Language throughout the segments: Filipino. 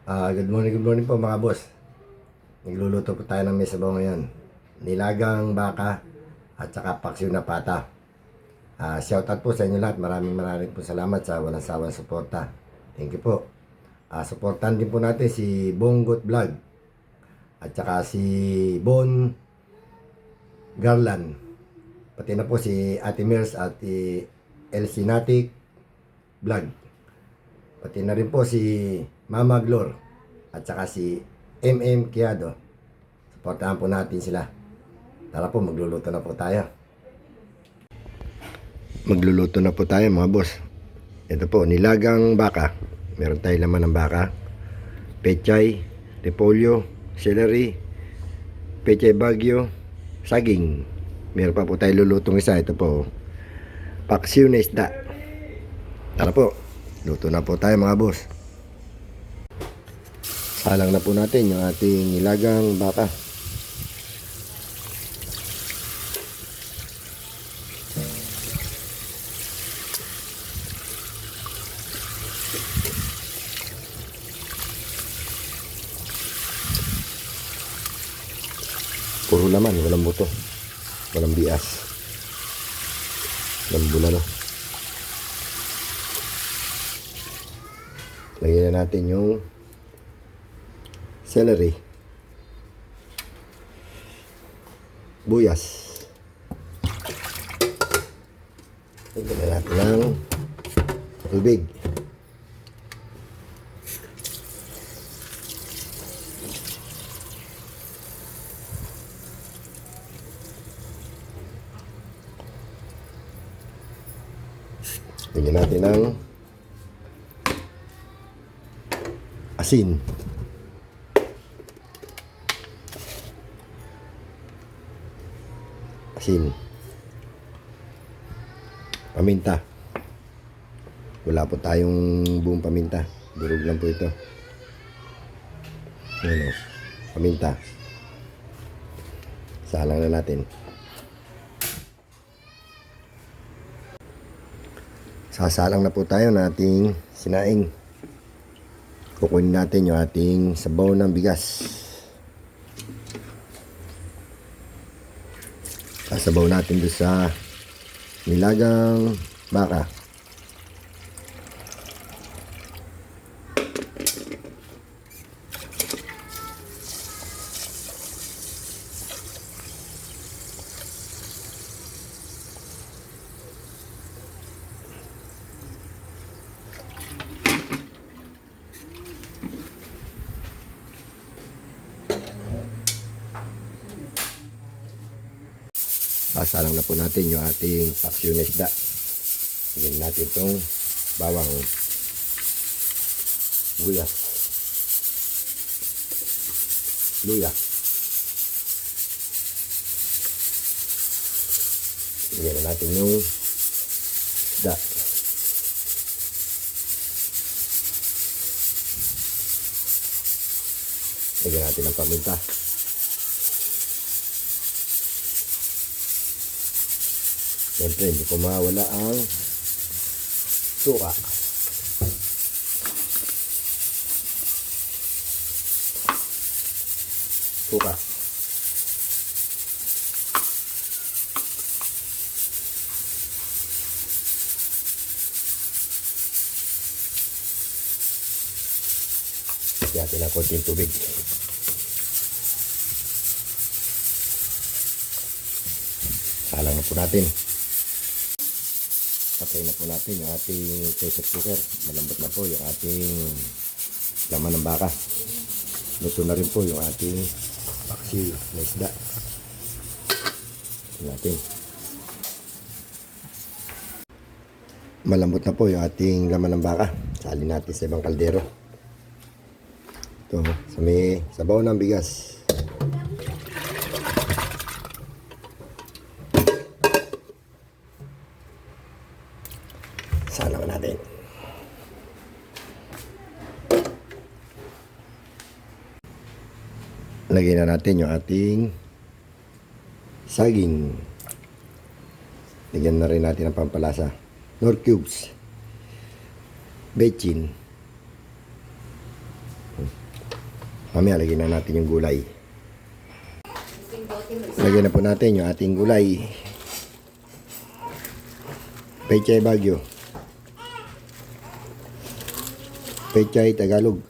Good morning po mga boss. Nagluluto po tayo ng may sabaw ngayon. Nilagang baka at saka paksiw na pata. Shoutout po sa inyo lahat. Maraming po salamat sa walang sawang suporta. Thank you po. Suportahan din po natin si Bonggot Vlog at saka si Bon Garland. Pati na po si Ate Mers at Elsinatic Vlog. Pati na rin po si Mama Glor at saka si MM Kiado. Suportahan po natin sila. Tara po, magluluto na po tayo. Magluluto na po tayo mga boss. Ito po, nilagang baka. Meron tayo laman ng baka, pechay, repolyo, celery, pechay bagyo, saging. Meron pa po tayo lulutong isa. Ito po, paksiw na isda. Tara po, luto na po tayo mga boss. Salang na po natin yung ating nilagang baka. Puro laman, walang buto, walang bias, walang bulalo. Lagyan na natin yung celery, buyas. Lagyan na natin ng tubig. Lagyan natin ng asin. Paminta. Wala po tayong buong paminta, durog lang po ito. Ayan o, paminta. Salang na natin. Sasalang na po tayo ng ating sinaing. Kukunin natin yung ating sabaw ng bigas. Sasabaw natin doon sa nilagang baka. Sasalang na po natin yung ating paksiw na isda. Lagyan natin itong bawang, buyas, luya. Lagyan na natin yung isda. Lagyan natin ang paminta. Siyempre, hindi ko mawala ang suka. Suka. Lagyan natin ng konting tubig. Salang na po natin. Patay na po natin yung ating pressure cooker. Malambot na po yung ating laman ng baka. Luto na rin po yung ating paksiw na isda. Natin. Malambot na po yung ating laman ng baka. Salin natin sa ibang kaldero. Ito, sa may sabaw ng bigas. Salang natin. Lagyan na natin yung ating saging. Lagyan na rin natin ang pampalasa. Nor cubes, bechin, Mamaya, lagyan na natin yung gulay. Lagyan na po natin yung ating gulay. Pechay Baguio. Pechay Tagalog.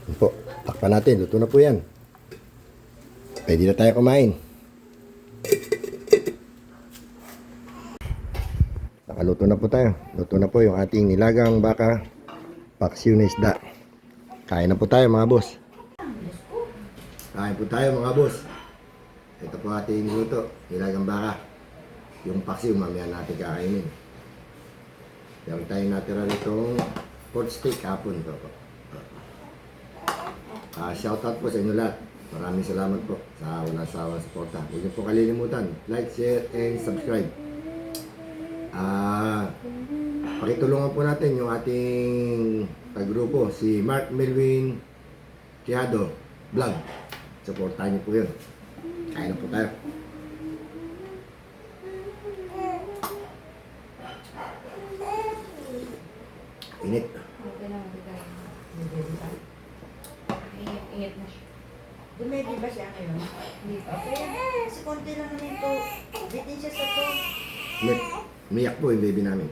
Yan po, takpan natin. Luto na po yan. Pwede na tayo kumain. Nakaluto na po tayo. Luto na po yung ating nilagang baka, paksiw na isda. Kain na po tayo mga boss. Kain po tayo mga boss. Ito po ating luto, nilagang baka. Yung paksiw mamaya natin kakainin. Meron tayong natira nitong pork steak hapon. Shoutout po sa inyo lahat. Maraming salamat po sa walang sawang suporta. Huwag niyo po kalilimutan. Like, share, and subscribe. Pakitulungan po natin yung ating kagrupo, si Mark Melvin Quijado Vlog. Supportahan niyo po yun. Kain na po tayo. Init. Init na siya. Dumedi ba siya ngayon? Hindi pa. Kaya kasi konti lang naman ito. Bitin siya sa to. Init. Umiyak po yung baby namin.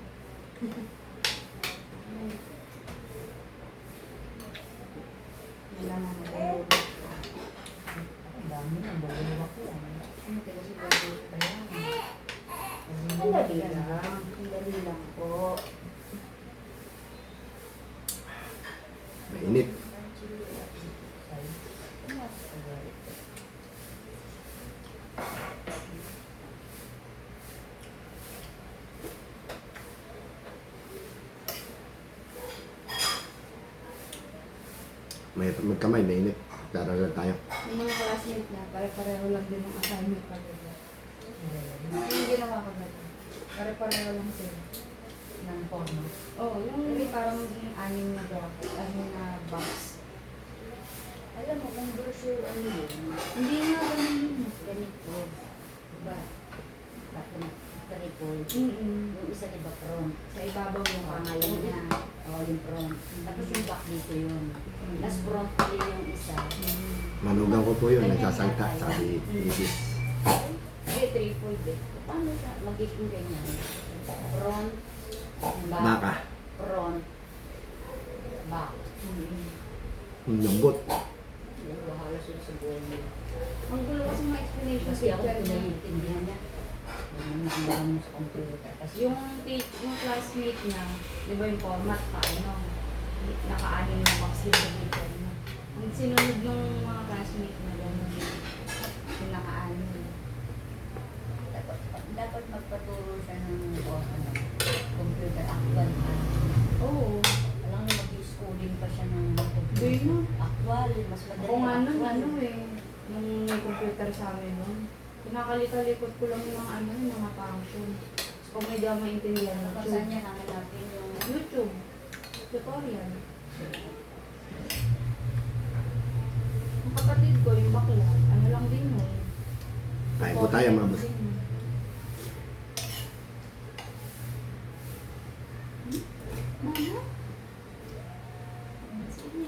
Wala na nag-alog. Ang dami na. Bulunok ko. Ano kaya si Bago pa yan? Ang dali lang. Ang dali lang po. Mainit. May magkamay, mainit. Tara lang tayo. Yung mga classmate niya, pare-pareho lang din ang assignment pa rin. Yung ginawa ko na rin. Pare-pareho lang sila. Ng porno. Oo, yung parang anim na bracket, anim na box. Alam mo, kung brochure ano yun, Hindi nga ganun yun. ganito. Diba? Triple. Mm-mm. Yung isa diba front. Sa ibabaw yung pangalan niya. Oo, yung front. Tapos yung back dito yun. Tapos front pala yung isa. Manugang ko po yun, nagsasalta, sabi Mrs. Hindi, triple din. Paano siya magiging ganyan? Front, back, Baka. front, back. Ang lambot. Yung bahala sila sa buhay nila. Ang gulo kasi mga explanation Kasi ako picture niya. pinaiintindihan niya. Ang mo sa computer. Kasi Yung classmate niya, di ba yung format pa, ano, naka-anim na box din sa picture niya. Ang sinunod yung mga classmate na gano'n, yung naka-anim. dapat magpaturo siya ng ano, computer actual. Oo. Alam mo, mag-schooling pa siya ng Hindi na. actual. Mas madali. Ako nga nun, actual. ano eh, nung may computer sa amin nun, pinakalikot ko lang yung mga ano, yung mga function. So, kung may di ako maintindihan ng Kung saan niya nakalapin yung YouTube, tutorial. Ang kapatid ko, yung bakla, ano lang din mo. Kain po tayo mga boss.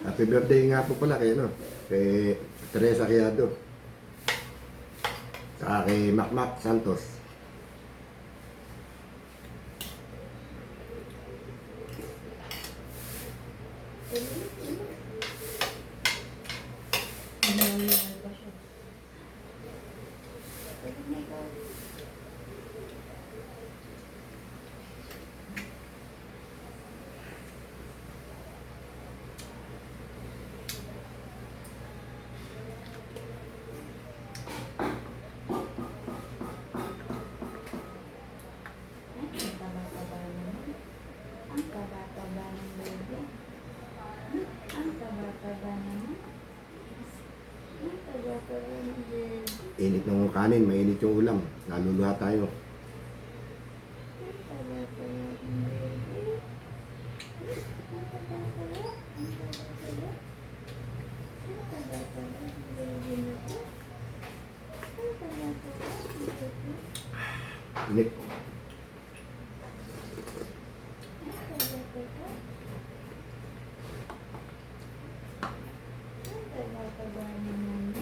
Happy birthday nga po pala kay ano, kay Teresa Quijado. Saka kay Macmac Santos. Ang taba-taba ng baby. Ang taba-taba naman. Ang taba-taba ng baby. Init ng kanin, mainit yung ulam. Naluluha tayo. Ang taba-taba ng baby. Ang taba-taba. Ang taba-taba. Ang taba-taba ng baby na to. Ang taba-taba ng baby. Init. baba naman.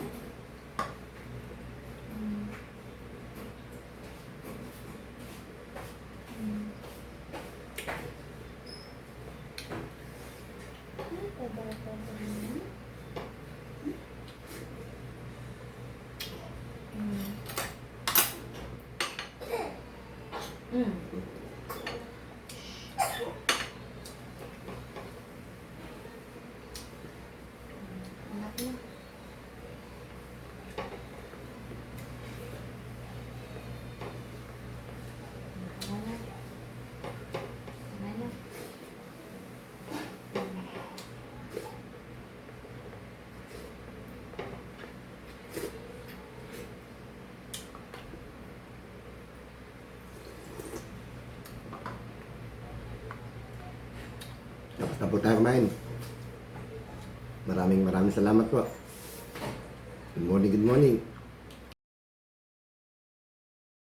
Hmm. Hmm. Ay, baba naman. Hmm. Hmm. Anak na. Tama na. Tama na. Tapos na po tayo kumain. Maraming salamat po. Good morning, good morning.